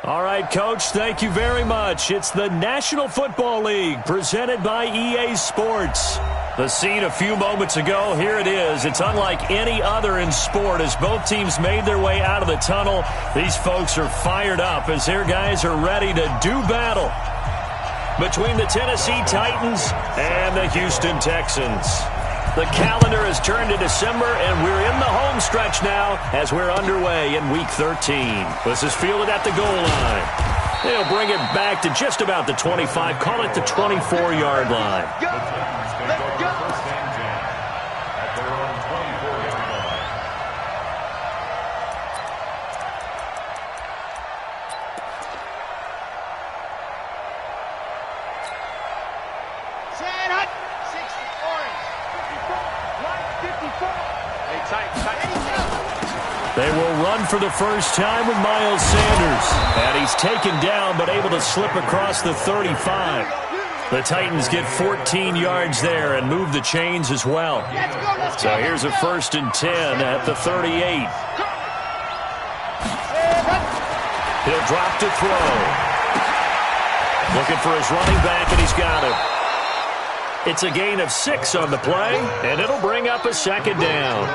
All right, Coach, thank you very much. It's the National Football League presented by EA Sports. The scene a few moments ago, here it is. It's unlike any other in sport as both teams made their way out of the tunnel. These folks are fired up as their guys are ready to do battle between the Tennessee Titans and the Houston Texans. The calendar has turned to December, and we're in the home stretch now as we're underway in Week 13. This is fielded at the goal line. They'll bring it back to just about the 25, call it the 24-yard line. They will run for the first time with Miles Sanders. And he's taken down but able to slip across the 35. The Titans get 14 yards there and move the chains as well. So here's a 1st and 10 at the 38. He'll drop to throw. Looking for his running back, and he's got him. It's a gain of 6 on the play, and it'll bring up a 2nd down.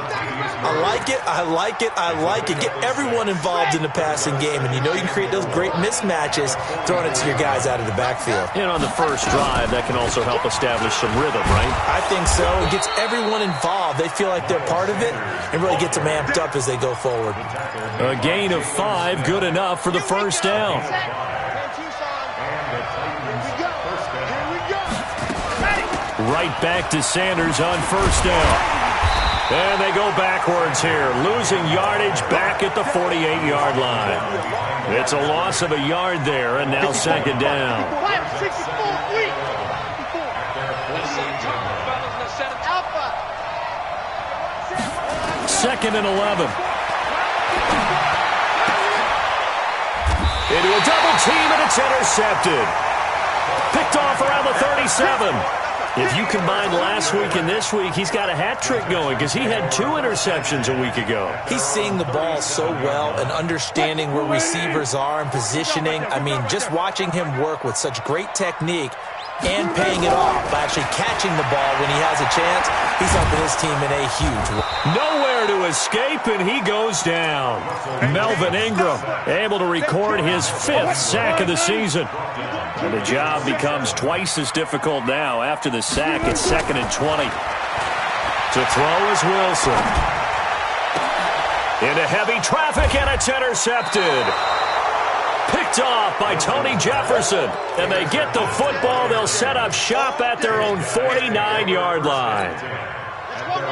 I like it, I like it, I like it. Get everyone involved in the passing game, and you know you can create those great mismatches throwing it to your guys out of the backfield. And on the first drive, that can also help establish some rhythm, right? I think so. It gets everyone involved. They feel like they're part of it and really gets them amped up as they go forward. A gain of 5, good enough for the first down. Right back to Sanders on first down. And they go backwards here, losing yardage back at the 48-yard line. It's a loss of a yard there, and now 2nd down. 2nd and 11. Into a double team, and it's intercepted. Picked off around the 37. If you combine last week and this week, he's got a hat trick going because he had 2 interceptions a week ago. He's seeing the ball so well and understanding where receivers are and positioning. I mean, just watching him work with such great technique and paying it off by actually catching the ball when he has a chance, he's helping his team in a huge way. Nowhere to escape, and he goes down. Melvin Ingram able to record his 5th sack of the season. And the job becomes twice as difficult now. After the sack, it's 2nd and 20. To throw is Wilson. Into heavy traffic, and it's intercepted. Picked off by Tony Jefferson. And they get the football. They'll set up shop at their own 49-yard line.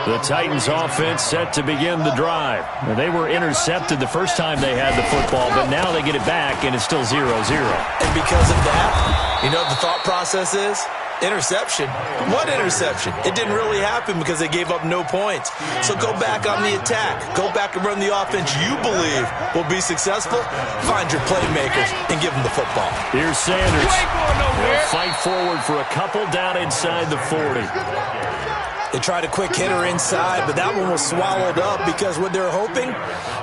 The Titans offense set to begin the drive. Now, they were intercepted the first time they had the football, but now they get it back, and it's still 0-0. And because of that, you know what the thought process is? Interception. What interception? It didn't really happen because they gave up no points. So go back on the attack. Go back and run the offense you believe will be successful. Find your playmakers and give them the football. Here's Sanders. They'll fight forward for a couple down inside the 40. They tried a quick hitter inside, but that one was swallowed up because what they're hoping,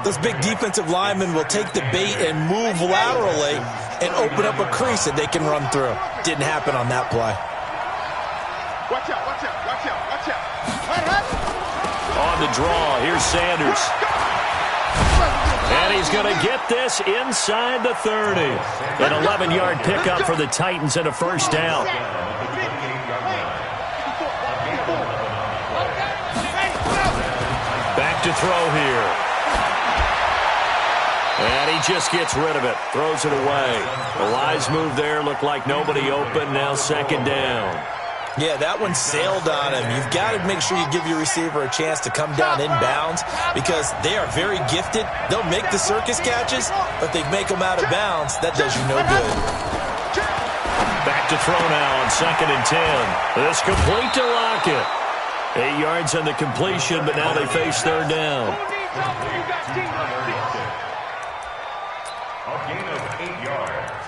those big defensive linemen will take the bait and move laterally and open up a crease that they can run through. Didn't happen on that play. Watch out, watch out, watch out, watch out. On the draw, here's Sanders. And he's going to get this inside the 30. An 11-yard pickup for the Titans and a first down. Back to throw here. And he just gets rid of it. Throws it away. The Lions move there. Looked like nobody open. Now 2nd down. Yeah, that one sailed on him. You've got to make sure you give your receiver a chance to come down inbounds because they are very gifted. They'll make the circus catches, but if they make them out of bounds, that does you no good. Back to throw now on 2nd and 10. This complete to Lockett. 8 yards on the completion, but now they face 3rd down. A gain of 8 yards,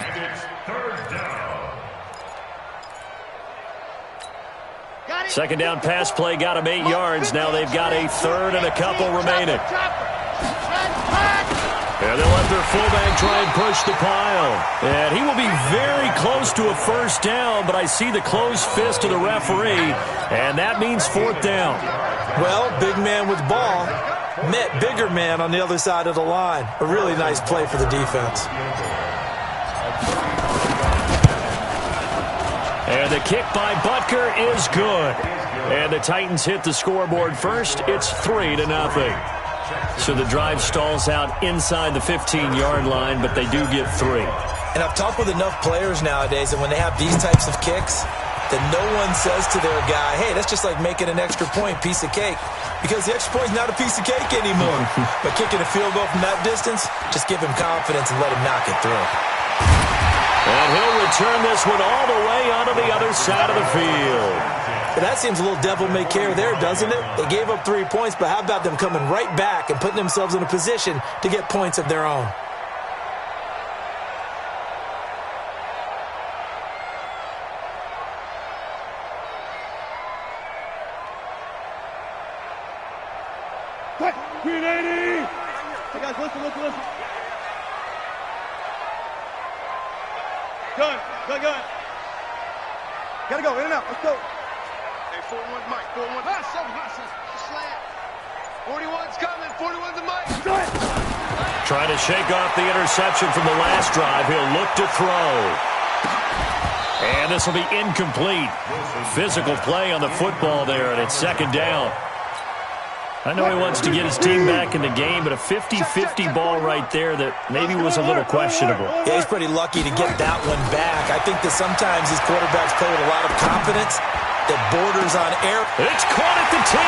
and it's 3rd down. 2nd down pass play got him 8 yards. Now they've got a 3rd and a couple remaining. And they'll let their fullback try and push the pile. And he will be very close to a first down, but I see the closed fist of the referee, and that means fourth down. Well, big man with ball met bigger man on the other side of the line. A really nice play for the defense. And the kick by Butker is good. And the Titans hit the scoreboard first. It's 3-0. So the drive stalls out inside the 15-yard line, but they do get 3. And I've talked with enough players nowadays that when they have these types of kicks, that no one says to their guy, hey, that's just like making an extra point, piece of cake. Because the extra point is not a piece of cake anymore. But kicking a field goal from that distance, just give him confidence and let him knock it through. And he'll return this one all the way onto the other side of the field. But that seems a little devil-may-care there, doesn't it? They gave up 3 points, but how about them coming right back and putting themselves in a position to get points of their own? Hey, guys, listen. Gun. Gotta go, in and out, let's go. Hey, 4-1 Mike, 4-1. Slant. 41's coming, 41's a Mike. Trying to shake off the interception from the last drive. He'll look to throw. And this will be incomplete. Physical play on the football there, and it's second down. I know he wants to get his team back in the game, but a 50-50 ball right there that maybe was a little questionable. Yeah, he's pretty lucky to get that one back. I think that sometimes these quarterbacks play with a lot of confidence that borders on error. It's caught at the 10.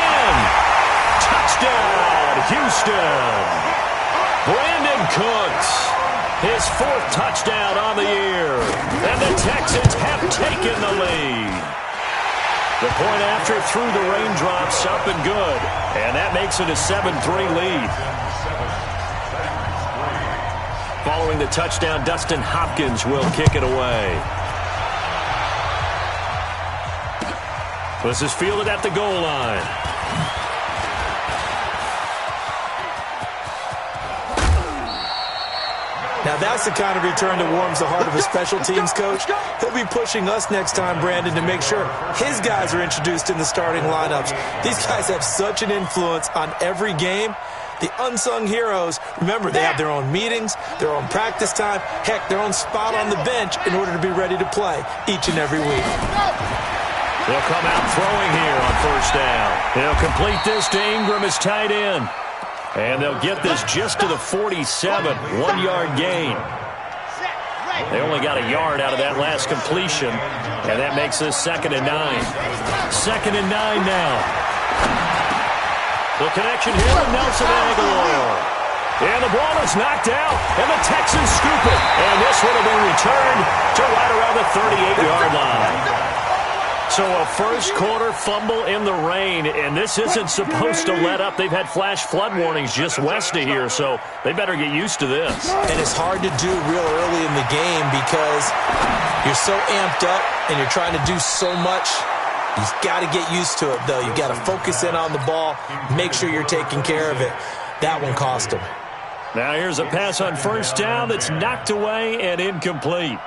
Touchdown, Houston. Brandon Cooks, his 4th touchdown on the year. And the Texans have taken the lead. The point after through the raindrops up and good. And that makes it a 7-3 lead. Following the touchdown, Dustin Hopkins will kick it away. This is fielded at the goal line. Now that's the kind of return that warms the heart of a special teams coach. He'll be pushing us next time, Brandon, to make sure his guys are introduced in the starting lineups. These guys have such an influence on every game. The unsung heroes, remember, they have their own meetings, their own practice time, heck, their own spot on the bench in order to be ready to play each and every week. They'll come out throwing here on first down. They'll complete this to Ingram as tight end. And they'll get this just to the 47, 1-yard gain. They only got a yard out of that last completion, and that makes this 2nd and 9. 2nd and 9 now. The connection here with Nelson Aguilar. And the ball is knocked out, and the Texans scoop it. And this one will be returned to right around the 38-yard line. So a first-quarter fumble in the rain, and this isn't supposed to let up. They've had flash flood warnings just west of here, so they better get used to this. And it's hard to do real early in the game because you're so amped up and you're trying to do so much. You've got to get used to it, though. You've got to focus in on the ball, make sure you're taking care of it. That one cost them. Now here's a pass on first down that's knocked away and incomplete.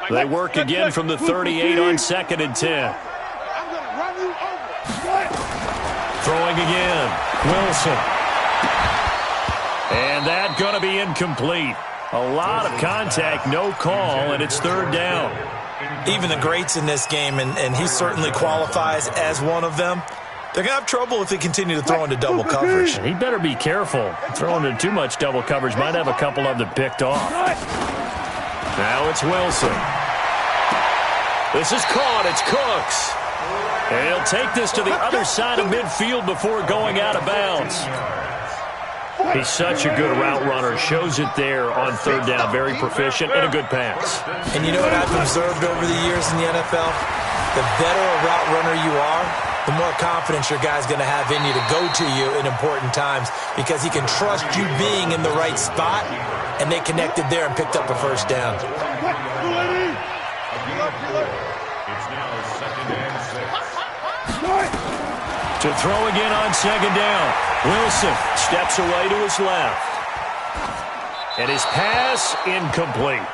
They work again from the 38 on 2nd and 10. I'm going to run you over. Throwing again. Wilson. And that going to be incomplete. A lot of contact, no call, and it's 3rd down. Even the greats in this game, and he certainly qualifies as one of them, they're going to have trouble if they continue to throw into double coverage. He better be careful. Throwing into too much double coverage might have a couple of them picked off. Now it's Wilson. This is caught. It's Cooks. And he'll take this to the other side of midfield before going out of bounds. He's such a good route runner. Shows it there on 3rd down. Very proficient and a good pass. And you know what I've observed over the years in the NFL? The better a route runner you are, the more confidence your guy's going to have in you to go to you in important times because he can trust you being in the right spot, and they connected there and picked up a first down. It's now 2nd and 6. To throw again on second down. Wilson steps away to his left. And his pass incomplete.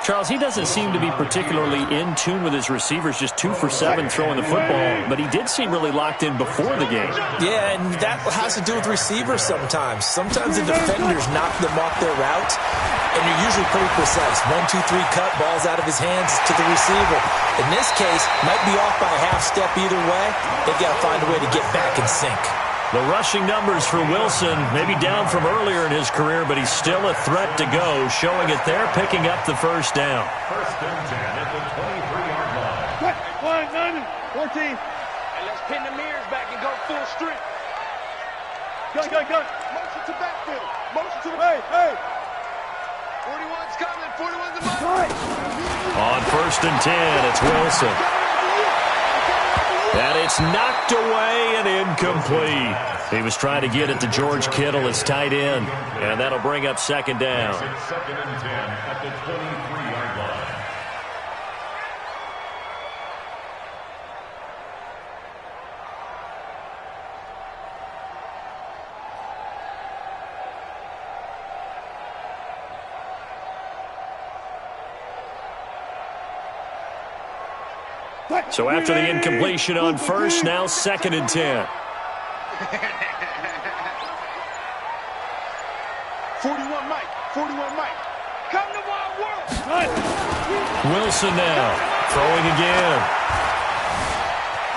Charles, he doesn't seem to be particularly in tune with his receivers, just 2 for 7 throwing the football, but he did seem really locked in before the game. Yeah, and that has to do with receivers sometimes. Sometimes the defenders knock them off their route, and you're usually pretty precise. 1, 2, 3 cut, ball's out of his hands to the receiver. In this case, might be off by a half step either way. They've got to find a way to get back in sync. The rushing numbers for Wilson, maybe down from earlier in his career, but he's still a threat to go, showing it there, picking up the first down. First and 10 at the 23-yard line. 14. And let's pin the mirrors back and go full strength. Go. Motion to backfield. Motion to the... Hey. 41's coming. 41's the motion. On first and 10, it's Wilson. And it's knocked away and incomplete. He was trying to get it to George Kittle, his tight end. And that'll bring up second down. It's second and 10 at the 23-yard line. So after the incompletion on first, now second and 10. 41 Mike. Come to my world. Wilson now, throwing again.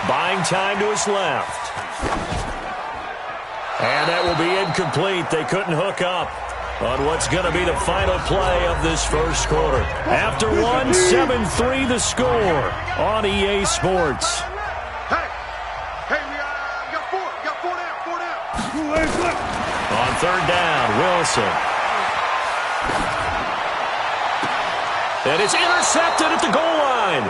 Buying time to his left. And that will be incomplete. They couldn't hook up on what's going to be the final play of this first quarter. After one, 7-3 the score on EA Sports. Hey, we got four down. On third down, Wilson. And it's intercepted at the goal line.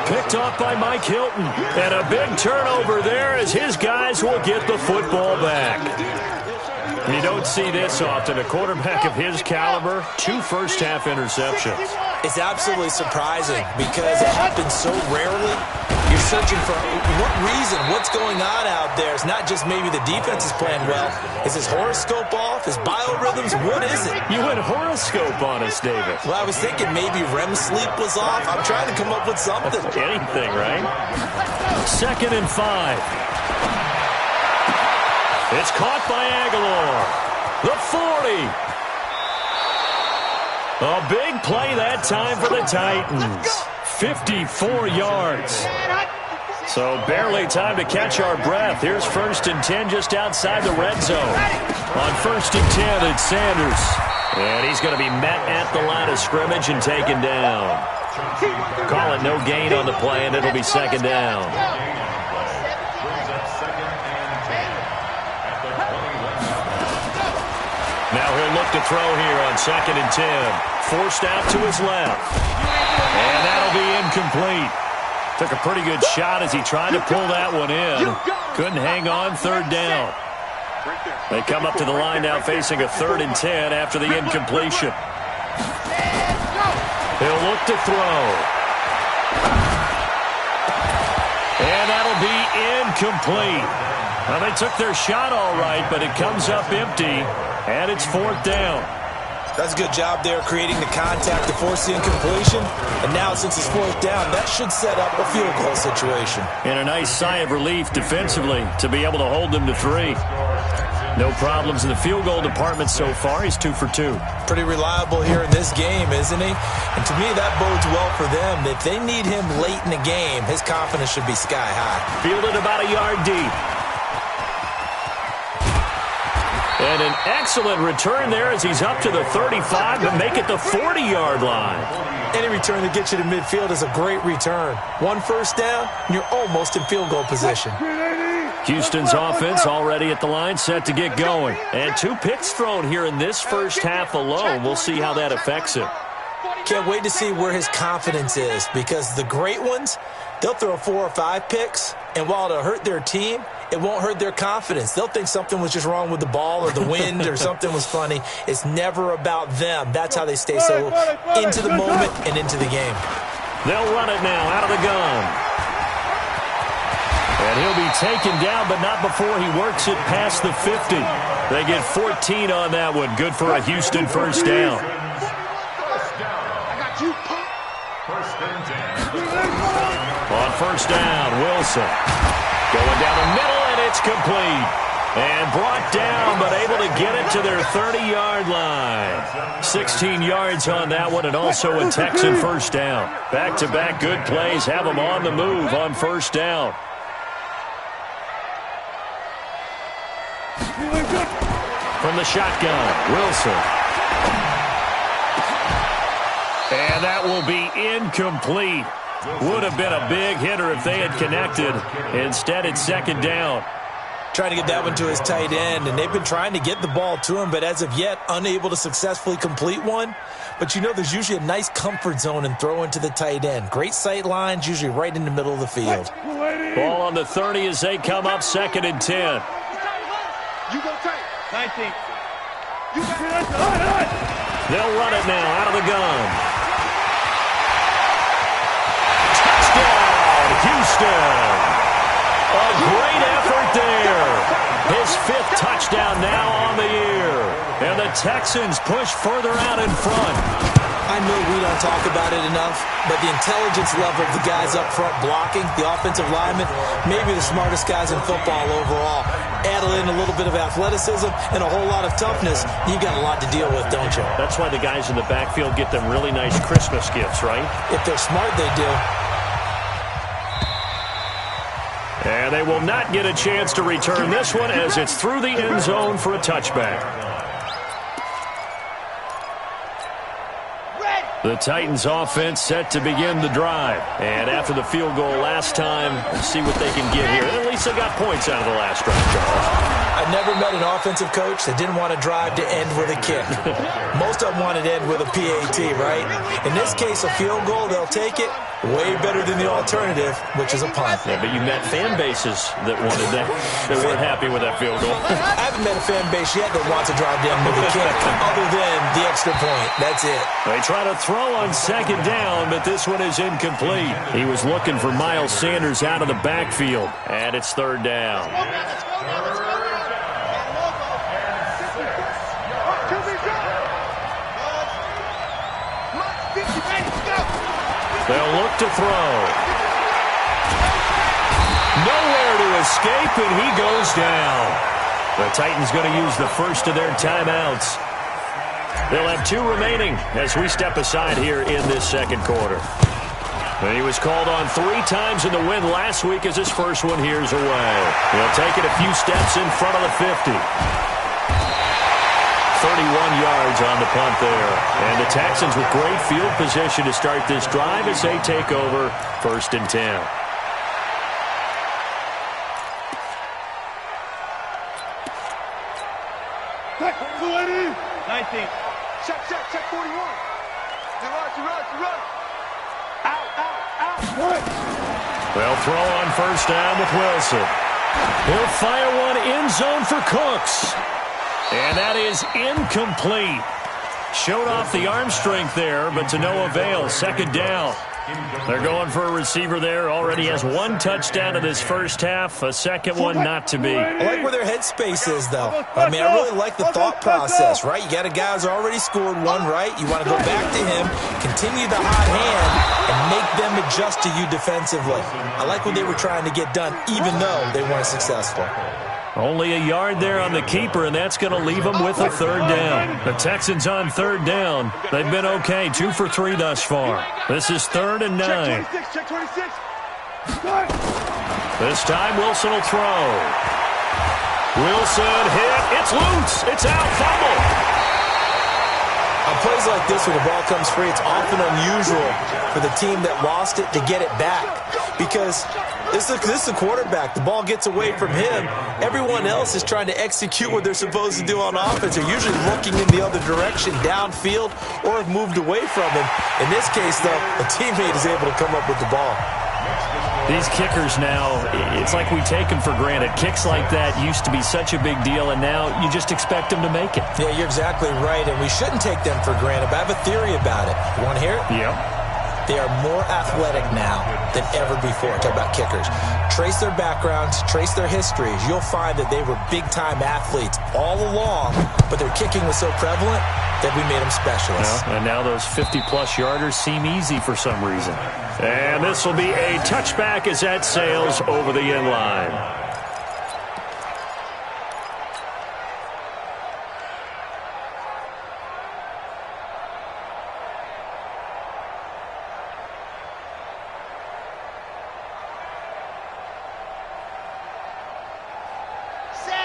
Picked off by Mike Hilton. And a big turnover there as his guys will get the football back. You don't see this often. A quarterback of his caliber, 2 first-half interceptions. It's absolutely surprising because it happens so rarely. You're searching for what reason, what's going on out there. It's not just maybe the defense is playing well. Is his horoscope off? His biorhythms? What is it? You went horoscope on us, David. Well, I was thinking maybe REM sleep was off. I'm trying to come up with something. Anything, right? Second and 5. It's caught by Aguilar. The 40. A big play that time for the Titans. 54 yards. So barely time to catch our breath. Here's first and 10 just outside the red zone. On first and 10, it's Sanders. And he's going to be met at the line of scrimmage and taken down. Call it no gain on the play, and it'll be second down. Now he'll look to throw here on second and 10. Forced out to his left. And that'll be incomplete. Took a pretty good shot as he tried to pull that one in. Couldn't hang on third down. They come up to the line now facing a third and 10 after the incompletion. He'll look to throw. And that'll be incomplete. Well, they took their shot all right, but it comes up empty. And it's fourth down. That's a good job there creating the contact to force the incompletion. And now since it's fourth down, that should set up a field goal situation. And a nice sigh of relief defensively to be able to hold them to 3. No problems in the field goal department so far. He's 2 for 2. Pretty reliable here in this game, isn't he? And to me, that bodes well for them. If they need him late in the game, his confidence should be sky high. Fielded about a yard deep. And an excellent return there as he's up to the 35 to make it the 40-yard line. Any return that gets you to midfield is a great return. 1 first down, and you're almost in field goal position. Houston's offense already at the line, set to get going. And 2 picks thrown here in this first half alone. We'll see how that affects him. Can't wait to see where his confidence is, because the great ones, they'll throw 4 or 5 picks, and while it'll hurt their team, it won't hurt their confidence. They'll think something was just wrong with the ball or the wind or something was funny. It's never about them. That's how they stay so into the moment and into the game. They'll run it now out of the gun. And he'll be taken down, but not before he works it past the 50. They get 14 on that one. Good for a Houston first down. I got you, punk. On first down, Wilson. Going down the middle, and it's complete. And brought down, but able to get it to their 30-yard line. 16 yards on that one, and also a Texan first down. Back-to-back good plays have them on the move on first down. From the shotgun, Wilson. And that will be incomplete. Would have been a big hitter if they had connected. Instead, it's second down. Trying to get that one to his tight end, and they've been trying to get the ball to him, but as of yet, unable to successfully complete one. But you know there's usually a nice comfort zone in throwing to the tight end. Great sight lines, usually right in the middle of the field. Ball on the 30 as they come up, 2nd and 10. You go take. 19. They'll run it now out of the gun. Touchdown, Houston. A great effort there. His 5th touchdown now on the year. And the Texans push further out in front. I know we don't talk about it enough, but the intelligence level of the guys up front blocking, the offensive linemen, maybe the smartest guys in football overall. Add in a little bit of athleticism and a whole lot of toughness, you got a lot to deal with, don't you? That's why the guys in the backfield get them really nice Christmas gifts, right? If they're smart, they do. And they will not get a chance to return this one as it's through the end zone for a touchback. The Titans offense set to begin the drive. And after the field goal last time, see what they can get here. At least they got points out of the last drive, Charles. I never met an offensive coach that didn't want to drive to end with a kick. Most of them wanted to end with a PAT, right? In this case, a field goal, they'll take it. Way better than the alternative, which is a punt. Yeah, but you met fan bases that wanted that. They weren't happy with that field goal. I haven't met a fan base yet that wants to drive down with a kick, other than the extra point. That's it. They try to throw on 2nd down, but this one is incomplete. He was looking for Miles Sanders out of the backfield, and it's 3rd down. They'll look to throw. Nowhere to escape, and he goes down. The Titans going to use the first of their timeouts. They'll have 2 remaining as we step aside here in this 2nd quarter. He was called on 3 times in the win last week as his first one here's away. He'll take it a few steps in front of the 50. 31 yards on the punt there. And the Texans with great field position to start this drive as they take over 1st and 10. Check 19. Check 41. You run. Out. They'll throw on first down with Wilson. He'll fire one end zone for Cooks. And that is incomplete. Showed off the arm strength there, but to no avail. 2nd down. They're going for a receiver there. Already has 1 touchdown in this first half. A second one not to be. I like where their headspace is, though. I mean, I really like the thought process, right? You got a guy who's already scored 1, right? You want to go back to him, continue the hot hand, and make them adjust to you defensively. I like what they were trying to get done, even though they weren't successful. Only a yard there on the keeper, and that's going to leave them with a 3rd down. The Texans on 3rd down. They've been okay, 2 for 3 thus far. This is 3rd and 9. Check 26. This time Wilson will throw. Wilson hit. It's loose. It's out. Fumble. On plays like this where the ball comes free, it's often unusual for the team that lost it to get it back. Because this is the quarterback. The ball gets away from him. Everyone else is trying to execute what they're supposed to do on offense. They're usually looking in the other direction, downfield, or have moved away from him. In this case, though, a teammate is able to come up with the ball. These kickers now, it's like we take them for granted. Kicks like that used to be such a big deal, and now you just expect them to make it. Yeah, you're exactly right, and we shouldn't take them for granted, but I have a theory about it. You want to hear it? Yep. They are more athletic now than ever before. Talk about kickers. Trace their backgrounds, trace their histories. You'll find that they were big-time athletes all along, but their kicking was so prevalent that we made them specialists. And now those 50-plus yarders seem easy for some reason. And this will be a touchback as that sails over the end line.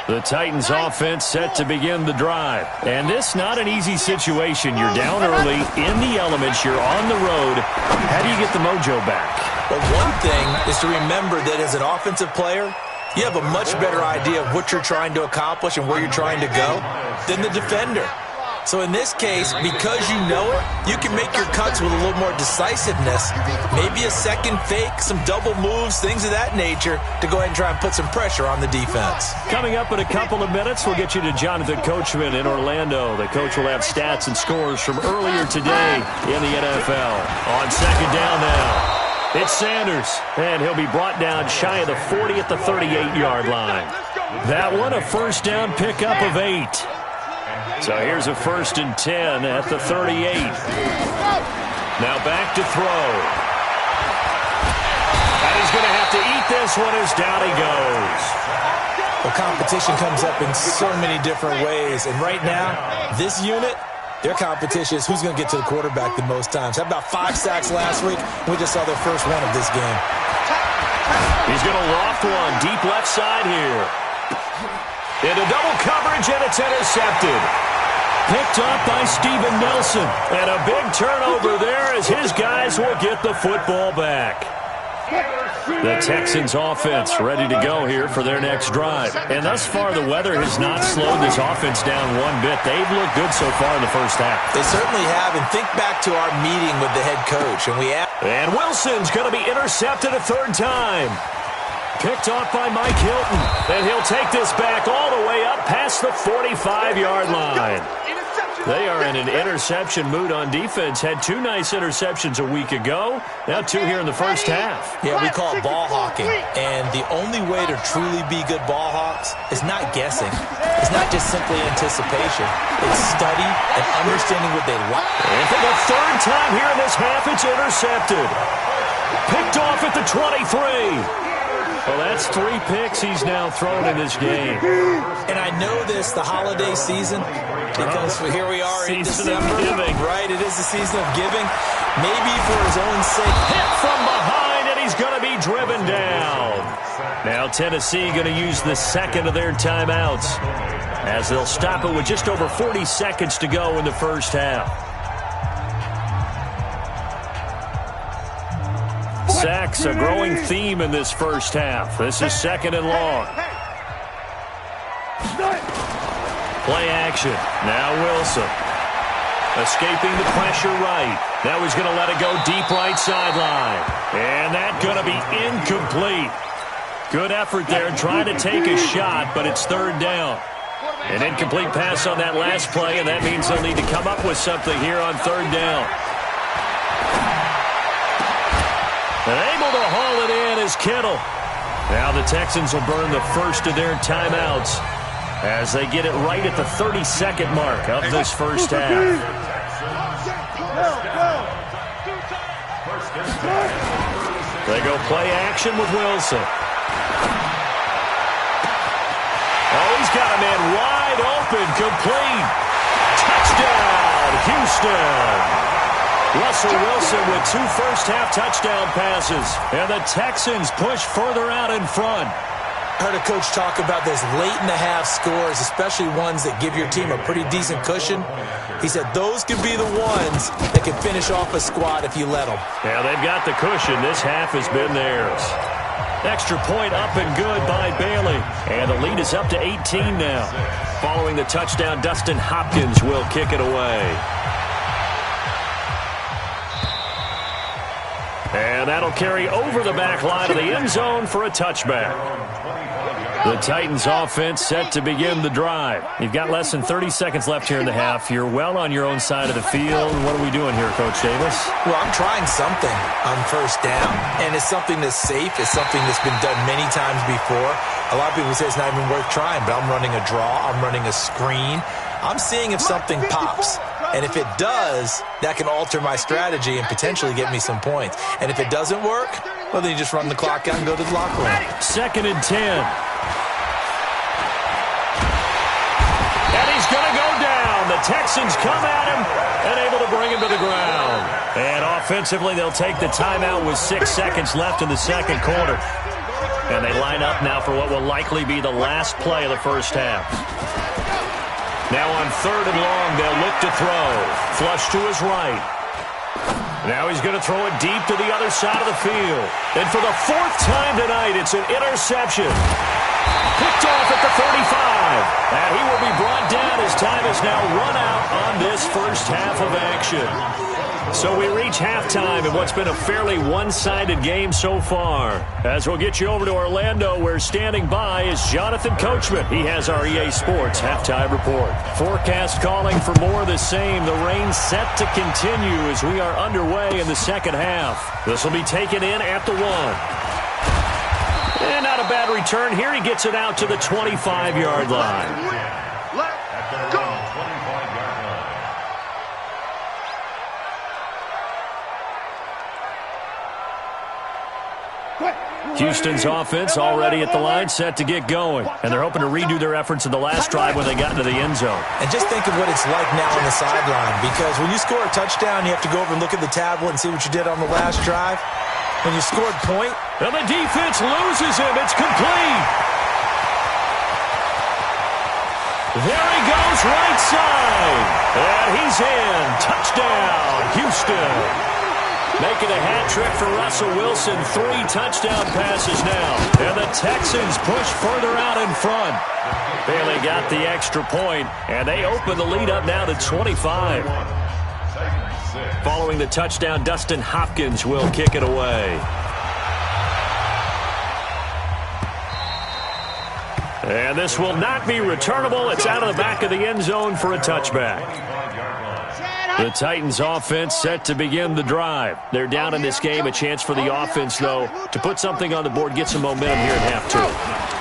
The Titans offense set to begin the drive. And this not an easy situation. You're down early, in the elements, you're on the road. How do you get the mojo back? Well, one thing is to remember that as an offensive player, you have a much better idea of what you're trying to accomplish and where you're trying to go than the defender. So in this case, because you know it, you can make your cuts with a little more decisiveness, maybe a second fake, some double moves, things of that nature, to go ahead and try and put some pressure on the defense. Coming up in a couple of minutes, we'll get you to Jonathan Coachman in Orlando. The coach will have stats and scores from earlier today in the NFL. On second down now, it's Sanders, and he'll be brought down shy of the 40 at the 38-yard line. That one a first down pickup of 8. So here's a 1st and 10 at the 38. Now back to throw. And he's going to have to eat this one as down he goes. Well, competition comes up in so many different ways. And right now, this unit, their competition is who's going to get to the quarterback the most times. How about 5 sacks last week? We just saw their first one of this game. He's going to loft one deep left side here. Into double coverage, and it's intercepted. Picked up by Steven Nelson. And a big turnover there as his guys will get the football back. The Texans offense ready to go here for their next drive. And thus far, the weather has not slowed this offense down one bit. They've looked good so far in the first half. They certainly have. And think back to our meeting with the head coach. And Wilson's going to be intercepted a third time. Picked off by Mike Hilton. And he'll take this back all the way up past the 45-yard line. They are in an interception mood on defense. Had 2 nice interceptions a week ago. Now 2 here in the first half. Yeah, we call it ball hawking. And the only way to truly be good ball hawks is not guessing. It's not just simply anticipation. It's study and understanding what they like. And for the third time here in this half, it's intercepted. Picked off at the 23. Well, that's 3 picks he's now thrown in this game. And I know this, the holiday season, because here we are in December. Right, it is the season of giving. Maybe for his own sake. Hit from behind, and he's going to be driven down. Now Tennessee going to use the second of their timeouts as they'll stop it with just over 40 seconds to go in the first half. Sacks, a growing theme in this first half. This is second and long. Play action. Now Wilson. Escaping the pressure right. Now he's going to let it go deep right sideline. And that's going to be incomplete. Good effort there trying to take a shot, but it's third down. An incomplete pass on that last play, and that means they'll need to come up with something here on third down. And able to haul it in is Kittle. Now the Texans will burn the first of their timeouts as they get it right at the 32nd mark of this first half. They go play action with Wilson. Oh, he's got a man wide open, complete. Touchdown, Houston. Russell Wilson with 2 first-half touchdown passes. And the Texans push further out in front. I heard a coach talk about those late-in-the-half scores, especially ones that give your team a pretty decent cushion. He said those could be the ones that can finish off a squad if you let them. Yeah, they've got the cushion. This half has been theirs. Extra point up and good by Bailey. And the lead is up to 18 now. Following the touchdown, Dustin Hopkins will kick it away. And that'll carry over the back line of the end zone for a touchback. The Titans offense set to begin the drive. You've got less than 30 seconds left here in the half. You're well on your own side of the field. What are we doing here, Coach Davis? Well, I'm trying something on first down, and it's something that's safe. It's something that's been done many times before. A lot of people say it's not even worth trying, but I'm running a draw. I'm running a screen. I'm seeing if something pops. And if it does, that can alter my strategy and potentially get me some points. And if it doesn't work, well, then you just run the clock out and go to the locker room. 2nd and 10. And he's going to go down. The Texans come at him and able to bring him to the ground. And offensively, they'll take the timeout with 6 seconds left in the second quarter. And they line up now for what will likely be the last play of the first half. Now on 3rd and long, they'll look to throw. Flush to his right. Now he's going to throw it deep to the other side of the field. And for the 4th time tonight, it's an interception. Picked off at the 35. And he will be brought down as time has now run out on this first half of action. So we reach halftime in what's been a fairly one-sided game so far. As we'll get you over to Orlando, where standing by is Jonathan Coachman. He has our EA Sports halftime report. Forecast calling for more of the same. The rain set to continue as we are underway in the second half. This will be taken in at the 1. And not a bad return here. He gets it out to the 25-yard line. Let's go. Houston's offense already at the line, set to get going. And they're hoping to redo their efforts in the last drive when they got into the end zone. And just think of what it's like now on the sideline, because when you score a touchdown, you have to go over and look at the tablet and see what you did on the last drive. When you scored point. And the defense loses him. It's complete. There he goes, right side. And he's in. Touchdown, Houston. Making a hat trick for Russell Wilson. 3 touchdown passes now. And the Texans push further out in front. Bailey got the extra point, and they open the lead up now to 25. Following the touchdown, Dustin Hopkins will kick it away. And this will not be returnable. It's out of the back of the end zone for a touchback. The Titans offense set to begin the drive. They're down in this game. A chance for the offense, though, to put something on the board, get some momentum here at half 2.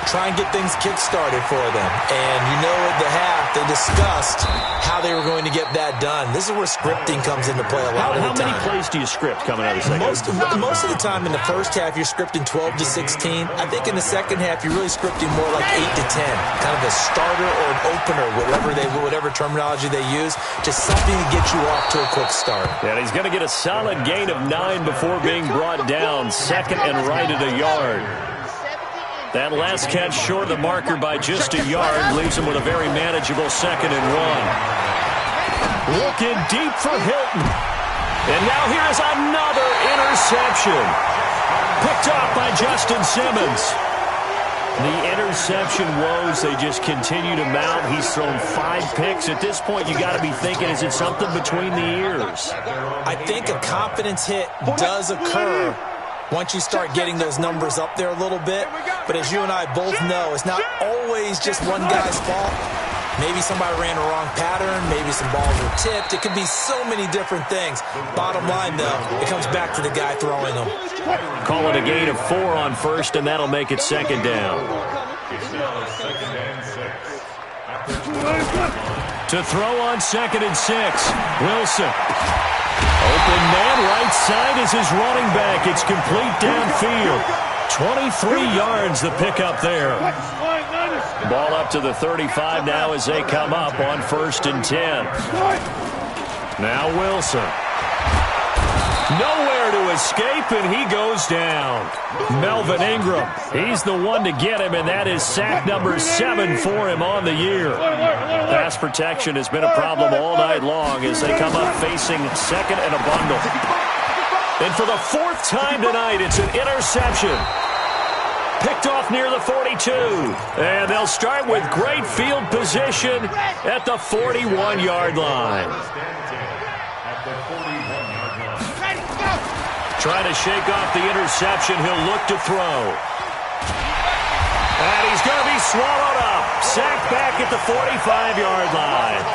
Try and get things kick-started for them. And you know at the half, they discussed how they were going to get that done. This is where scripting comes into play a lot of the time. How many plays do you script coming out of the second? Most of the time in the first half, you're scripting 12 to 16. I think in the second half, you're really scripting more like 8 to 10. Kind of a starter or an opener, whatever terminology they use. Just something to get you off to a quick start. And he's going to get a solid gain of 9 before being brought down. 2nd and right at a yard. That last catch short of the marker by just a yard leaves him with a very manageable 2nd and 1. Looking deep for Hilton. And now here is another interception. Picked off by Justin Simmons. The interception woes, they just continue to mount. He's thrown 5 picks. At this point, you got to be thinking, is it something between the ears? I think a confidence hit does occur once you start getting those numbers up there a little bit. But as you and I both know, it's not always just one guy's fault. Maybe somebody ran a wrong pattern. Maybe some balls were tipped. It could be so many different things. Bottom line, though, it comes back to the guy throwing them. Call it a gain of 4 on first, and that'll make it 2nd down. To throw on 2nd and 6, Wilson. Open man, right side is his running back. It's complete downfield. 23 yards the pickup there. Ball up to the 35 now as they come up on 1st and 10. Now Wilson. Nowhere to escape, and he goes down. Melvin Ingram, he's the one to get him, and that is sack number 7 for him on the year. Pass protection has been a problem all night long as they come up facing 2nd and a bundle. And for the 4th time tonight, it's an interception. Picked off near the 42. And they'll start with great field position at the 41-yard line. Trying to shake off the interception. He'll look to throw. And he's going to be swallowed up. Sacked back at the 45-yard line.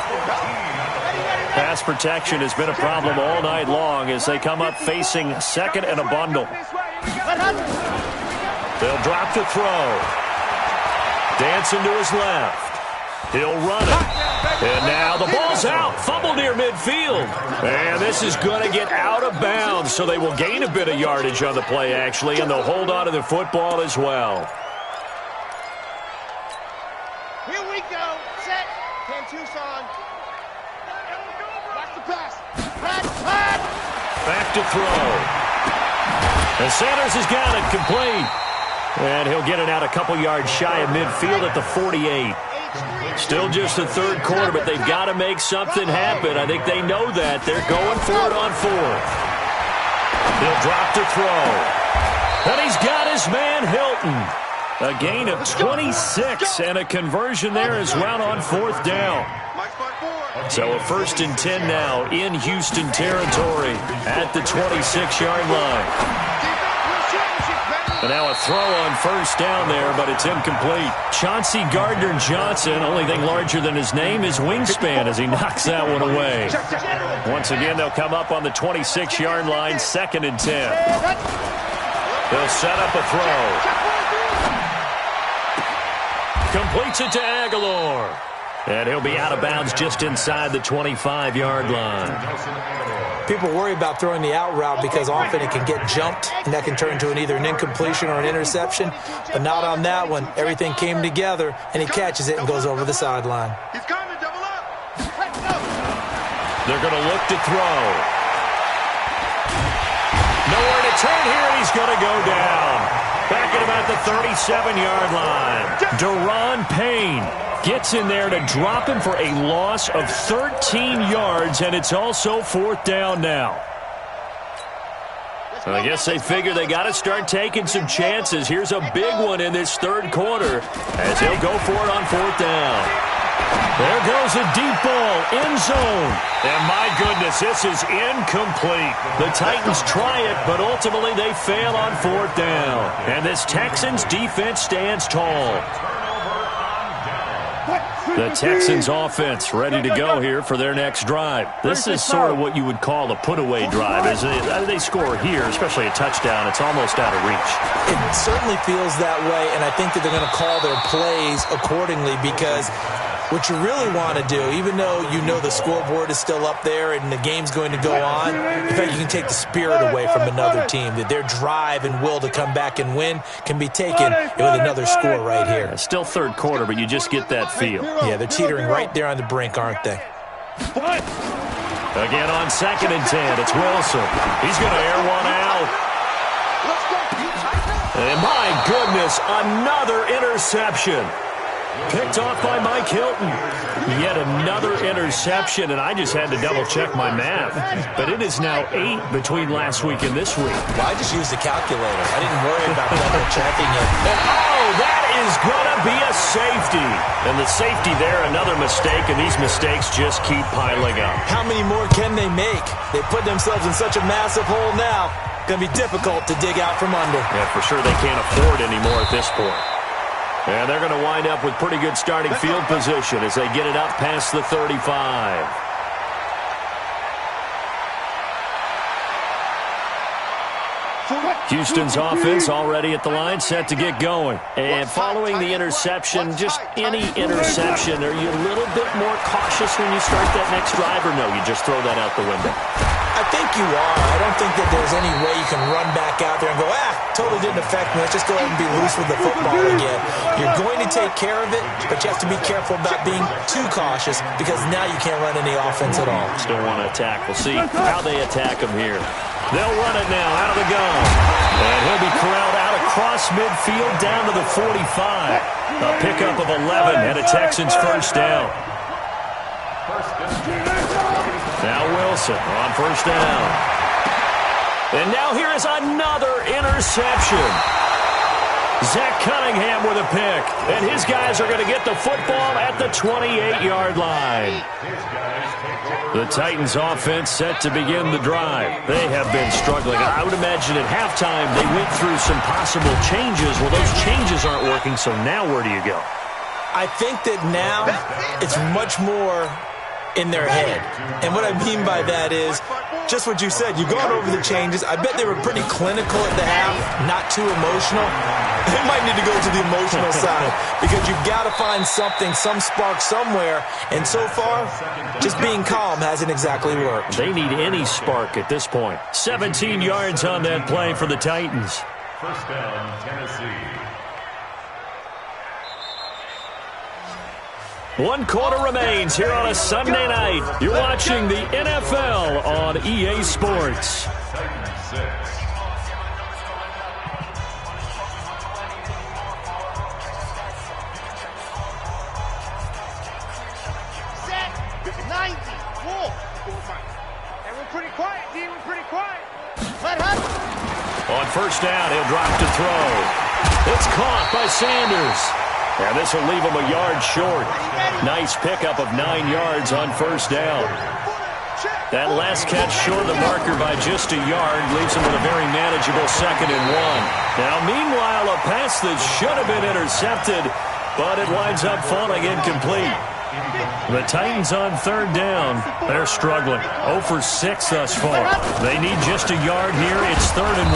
Pass protection has been a problem all night long as they come up facing second and a bundle. They'll drop to throw. Dancing to his left. He'll run it. And now the ball's out. Fumble near midfield. And this is going to get out of bounds, so they will gain a bit of yardage on the play, actually, and they'll hold on to the football as well. Here we go. Set. 10 Tucson. Watch the pass. Pat. Back to throw. And Sanders has got it complete. And he'll get it out a couple yards shy of midfield at the 48. Still just the third quarter, but they've got to make something happen. I think they know that. They're going for it on fourth. He'll drop to throw. And he's got his man Hilton. A gain of 26 and a conversion there as well on fourth down. So a 1st and 10 now in Houston territory at the 26-yard line. And now a throw on first down there, but it's incomplete. Chauncey Gardner-Johnson, only thing larger than his name is wingspan as he knocks that one away. Once again, they'll come up on the 26-yard line, 2nd and 10. They'll set up a throw. Completes it to Aguilar. And he'll be out of bounds just inside the 25-yard line. People worry about throwing the out route because often it can get jumped, and that can turn into either an incompletion or an interception. But not on that one. Everything came together, and he catches it and goes over the sideline. He's going to double up. They're going to look to throw. Nowhere to turn here, and he's going to go down. Back at about the 37-yard line. Deron Payne gets in there to drop him for a loss of 13 yards, and it's also 4th down now. I guess they figure they got to start taking some chances. Here's a big one in this third quarter as he'll go for it on 4th down. There goes a deep ball, end zone. And my goodness, this is incomplete. The Titans try it, but ultimately they fail on 4th down. And this Texans defense stands tall. The Texans offense ready to go here for their next drive. This is sort of what you would call a put-away drive. As they score here, especially a touchdown, it's almost out of reach. It certainly feels that way, and I think that they're going to call their plays accordingly because what you really want to do, even though you know the scoreboard is still up there and the game's going to go on, in fact, you can take the spirit away from another team, that their drive and will to come back and win can be taken with another score right here. It's still third quarter, but you just get that feel. Yeah, they're teetering right there on the brink, aren't they? Again on 2nd and 10, it's Wilson. He's going to air one out. And my goodness, another interception. Picked off by Mike Hilton. Yet another interception, and I just had to double-check my math. But it is now 8 between last week and this week. Well, I just used the calculator. I didn't worry about double-checking it. And, oh, that is going to be a safety. And the safety there, another mistake, and these mistakes just keep piling up. How many more can they make? They put themselves in such a massive hole now. Going to be difficult to dig out from under. Yeah, for sure they can't afford anymore at this point. And they're going to wind up with pretty good starting field position as they get it up past the 35. Houston's offense already at the line, set to get going. And following the interception, just any interception, are you a little bit more cautious when you start that next drive, or no, you just throw that out the window? I think you are. I don't think that there's any way you can run back out there and go, totally didn't affect me. Let's just go ahead and be loose with the football again. You're going to take care of it, but you have to be careful about being too cautious because now you can't run any offense at all. Still want to attack. We'll see how they attack him here. They'll run it now out of the gun. And he'll be corralled out across midfield down to the 45. A pickup of 11 and a Texans first down. Now Wilson on first down. And now here is another interception. Zach Cunningham with a pick. And his guys are going to get the football at the 28-yard line. The Titans offense set to begin the drive. They have been struggling. I would imagine at halftime they went through some possible changes. Well, those changes aren't working, so now where do you go? I think that now it's much more in their head. And what I mean by that is just what you said. You've gone over the changes. I bet they were pretty clinical at the half, not too emotional. They might need to go to the emotional side because you've got to find something, some spark somewhere. And so far, just being calm hasn't exactly worked. They need any spark at this point. 17 yards on that play for the Titans. First down, Tennessee. 1 quarter remains here on a Sunday night. You're watching the NFL on EA Sports. Set. 90. Wall. Everyone pretty quiet, D. We're pretty quiet. Let him. On first down, he'll drop to throw. It's caught by Sanders. And this will leave him a yard short. Nice pickup of 9 yards on first down. That last catch short of the marker by just a yard leaves him with a very manageable 2nd and 1. Now, meanwhile, a pass that should have been intercepted, but it winds up falling incomplete. The Titans on 3rd down. They're struggling. 0 for 6 thus far. They need just a yard here. It's 3rd and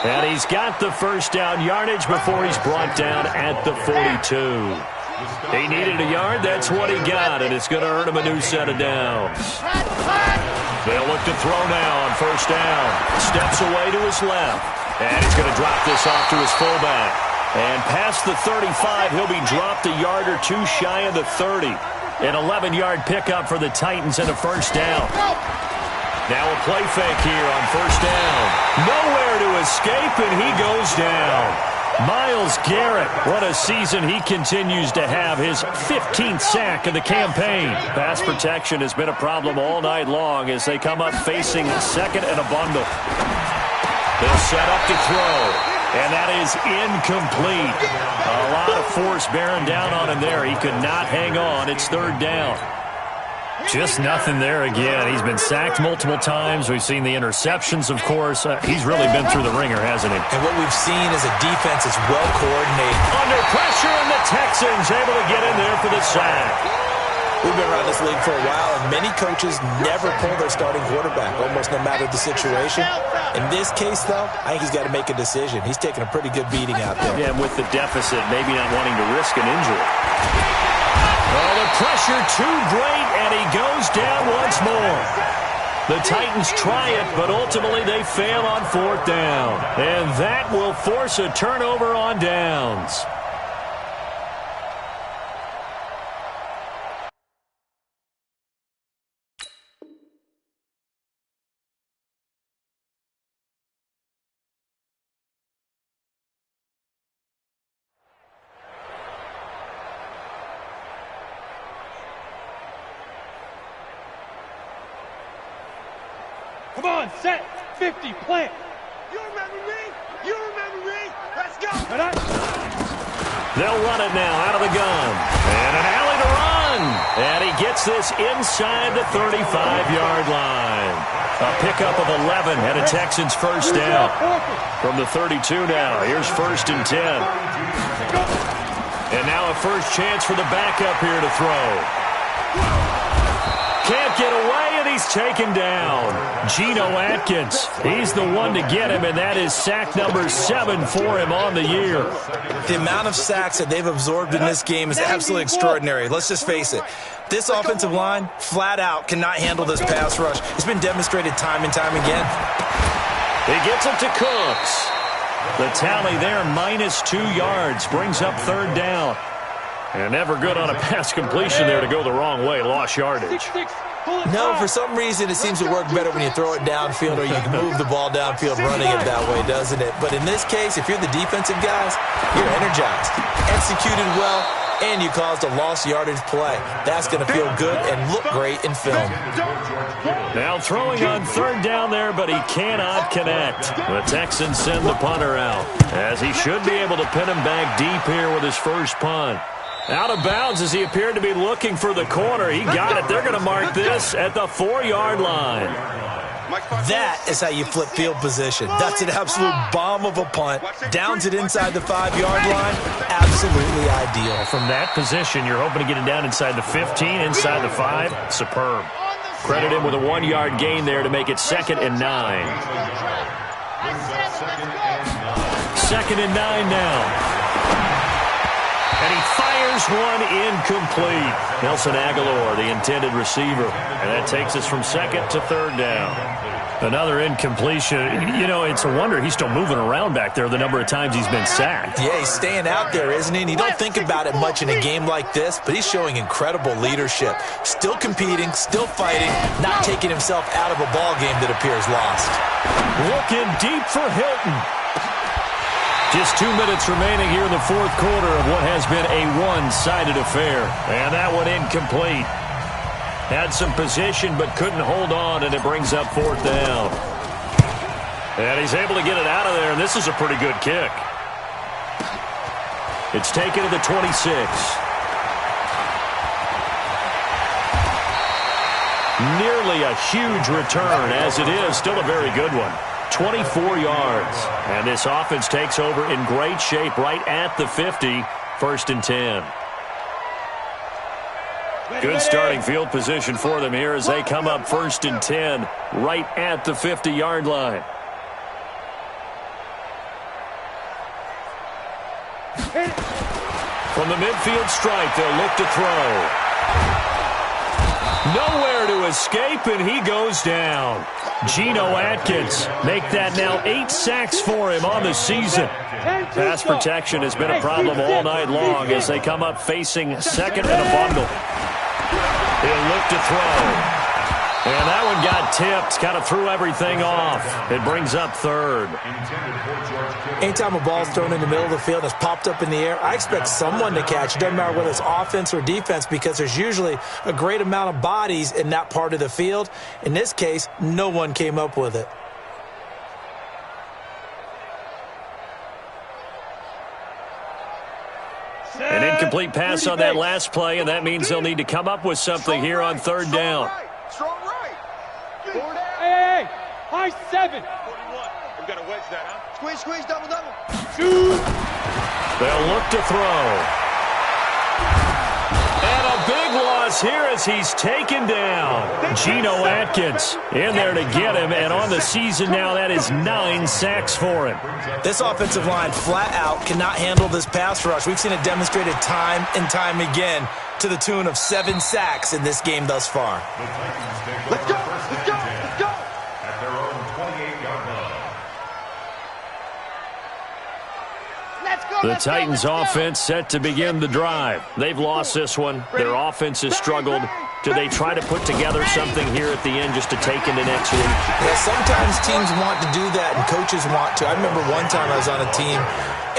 1. And he's got the first down yardage before he's brought down at the 42. He needed a yard. That's what he got, and it's going to earn him a new set of downs. They'll look to throw now on first down. Steps away to his left. And he's going to drop this off to his fullback. And past the 35, he'll be dropped a yard or two shy of the 30. An 11-yard pickup for the Titans and a first down. Now a play fake here on first down. Nowhere to escape, and he goes down. Myles Garrett, what a season he continues to have. His 15th sack of the campaign. Pass protection has been a problem all night long as they come up facing 2nd and a bundle. They'll set up to throw. And that is incomplete. A lot of force bearing down on him there. He could not hang on. It's 3rd down. Just nothing there again. He's been sacked multiple times. We've seen the interceptions, of course. He's really been through the ringer, hasn't he? And what we've seen is a defense that's well coordinated. Under pressure, and the Texans able to get in there for the sack. We've been around this league for a while, and many coaches never pull their starting quarterback, almost no matter the situation. In this case, though, I think he's got to make a decision. He's taking a pretty good beating out there. Yeah, and with the deficit, maybe not wanting to risk an injury. Oh, the pressure too great, and he goes down once more. The Titans try it, but ultimately they fail on 4th down. And that will force a turnover on downs. Come on, set. 50, plant. You remember me? You remember me? Let's go. They'll run it now out of the gun. And an alley to run. And he gets this inside the 35-yard line. A pickup of 11 and a Texans first down. From the 32 now. Here's 1st and 10. And now a first chance for the backup here to throw. Can't get away, and he's taken down. Geno Atkins, he's the one to get him, and that is sack number 7 for him on the year. The amount of sacks that they've absorbed in this game is absolutely extraordinary. Let's just face it. This offensive line, flat out, cannot handle this pass rush. It's been demonstrated time and time again. He gets it to Cooks. The tally there, -2 yards, brings up 3rd down. And never good on a pass completion there to go the wrong way. Lost yardage. No, for some reason it seems to work better when you throw it downfield or you can move the ball downfield running it that way, doesn't it? But in this case, if you're the defensive guys, you're energized. Executed well, and you caused a lost yardage play. That's going to feel good and look great in film. Now throwing on third down there, but he cannot connect. The Texans send the punter out, as he should be able to pin him back deep here with his first punt. Out of bounds as he appeared to be looking for the corner. He got it. They're going to mark this at the 4-yard line. That is how you flip field position. That's an absolute bomb of a punt. Downs it inside the 5-yard line. Absolutely ideal. From that position, you're hoping to get it down inside the 15, inside the 5. Superb. Credit him with a 1-yard gain there to make it 2nd and 9. 2nd and 9 now. And he fires one incomplete. Nelson Aguilar, the intended receiver. And that takes us from 2nd to 3rd down. Another incompletion. You know, it's a wonder he's still moving around back there the number of times he's been sacked. Yeah, he's staying out there, isn't he? And you don't think about it much in a game like this, but he's showing incredible leadership. Still competing, still fighting, not taking himself out of a ball game that appears lost. Looking deep for Hilton. Just 2 minutes remaining here in the 4th quarter of what has been a one-sided affair. And that one incomplete. Had some position but couldn't hold on, and it brings up 4th down. And he's able to get it out of there, and this is a pretty good kick. It's taken to the 26. Nearly a huge return, as it is still a very good one. 24 yards. And this offense takes over in great shape right at the 50. 1st and 10. Good starting field position for them here as they come up 1st and 10 right at the 50-yard line. From the midfield stripe, they'll look to throw. Nowhere to escape, and he goes down. Geno Atkins make that now 8 sacks for him on the season. Pass protection has been a problem all night long as they come up facing 2nd and a bundle. He'll look to throw. And that one got tipped, kind of threw everything off. It brings up 3rd. Anytime a ball's thrown in the middle of the field and it's popped up in the air, I expect someone to catch. It doesn't matter whether it's offense or defense because there's usually a great amount of bodies in that part of the field. In this case, no one came up with it. An incomplete pass on that last play, and that means they'll need to come up with something here on 3rd down. Strong right. Hey, high 7. 41. We've got to wedge that, huh? Squeeze, squeeze, double, double. Shoot. They'll look to throw. And a big loss here as he's taken down. Geno Atkins in there to get him, and on the season now, that is 9 sacks for him. This offensive line flat out cannot handle this pass rush. We've seen it demonstrated time and time again to the tune of 7 sacks in this game thus far. Let's go, let's go, let's go. At their own 28-yard line. The Titans offense set to begin the drive. They've lost this one. Their offense has struggled. Do they try to put together something here at the end just to take into next week? Yeah, sometimes teams want to do that and coaches want to. I remember one time I was on a team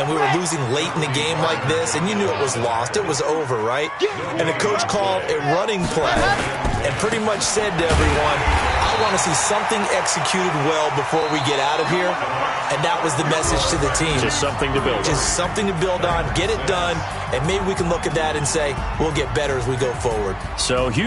and we were losing late in the game like this, and you knew it was lost. It was over, right? And the coach called a running play and pretty much said to everyone, I want to see something executed well before we get out of here. And that was the message to the team. Just something to build on. Just something to build on, get it done, and maybe we can look at that and say, we'll get better as we go forward. So Houston